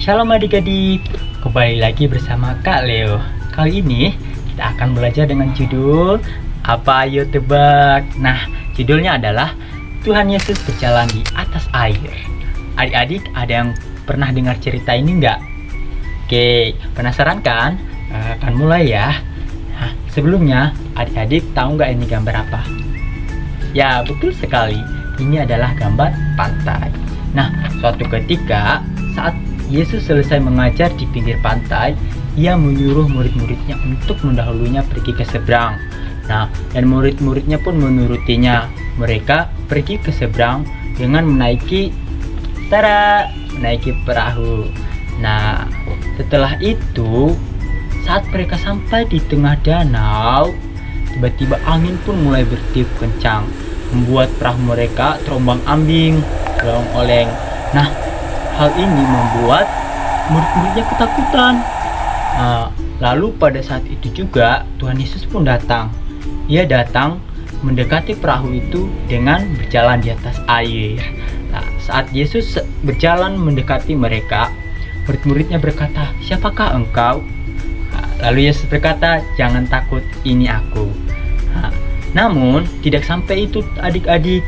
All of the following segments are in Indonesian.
Shalom adik-adik, kembali lagi bersama Kak Leo. Kali ini kita akan belajar dengan judul apa, ayo tebak. Nah, judulnya adalah Tuhan Yesus berjalan di atas air. Adik-adik ada yang pernah dengar cerita ini nggak? Oke, penasaran kan? Akan mulai ya. Nah, sebelumnya adik-adik tahu nggak ini gambar apa? Ya, betul sekali. Ini adalah gambar pantai. Nah, suatu ketika saat Yesus selesai mengajar di pinggir pantai, ia menyuruh murid-muridnya untuk mendahulunya pergi ke seberang. Nah, dan murid-muridnya pun menurutinya. Mereka pergi ke seberang dengan menaiki perahu. Nah, setelah itu, saat mereka sampai di tengah danau, tiba-tiba angin pun mulai bertiup kencang, membuat perahu mereka terombang-ambing, oleng-oleng. Nah, hal ini membuat murid-muridnya ketakutan. Lalu pada saat itu juga Tuhan Yesus pun datang. Ia datang mendekati perahu itu dengan berjalan di atas air. Nah, saat Yesus berjalan mendekati mereka, murid-muridnya berkata, "Siapakah engkau?" Lalu Yesus berkata, "Jangan takut, ini aku." Namun tidak sampai itu adik-adik.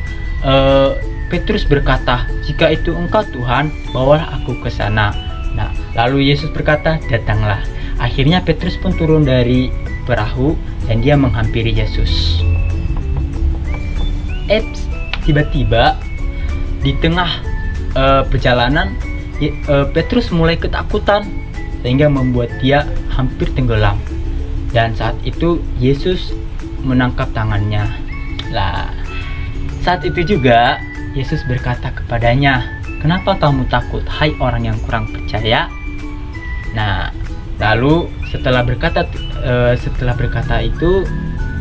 Petrus berkata, "Jika itu engkau Tuhan, bawalah aku ke sana." Nah, lalu Yesus berkata, "Datanglah." Akhirnya Petrus pun turun dari perahu dan dia menghampiri Yesus. Tiba-tiba di tengah perjalanan Petrus mulai ketakutan sehingga membuat dia hampir tenggelam. Dan saat itu Yesus menangkap tangannya. Lah, saat itu juga Yesus berkata kepadanya, "Kenapa kamu takut, hai orang yang kurang percaya?" Nah, lalu setelah berkata itu,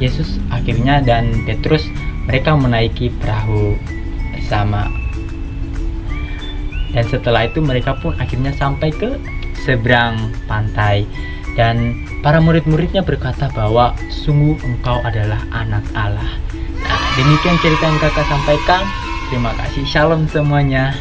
Yesus akhirnya dan Petrus mereka menaiki perahu bersama. Dan setelah itu mereka pun akhirnya sampai ke seberang pantai. Dan para murid-muridnya berkata bahwa sungguh engkau adalah anak Allah. Nah, demikian cerita yang kakak sampaikan. Terima kasih, shalom semuanya.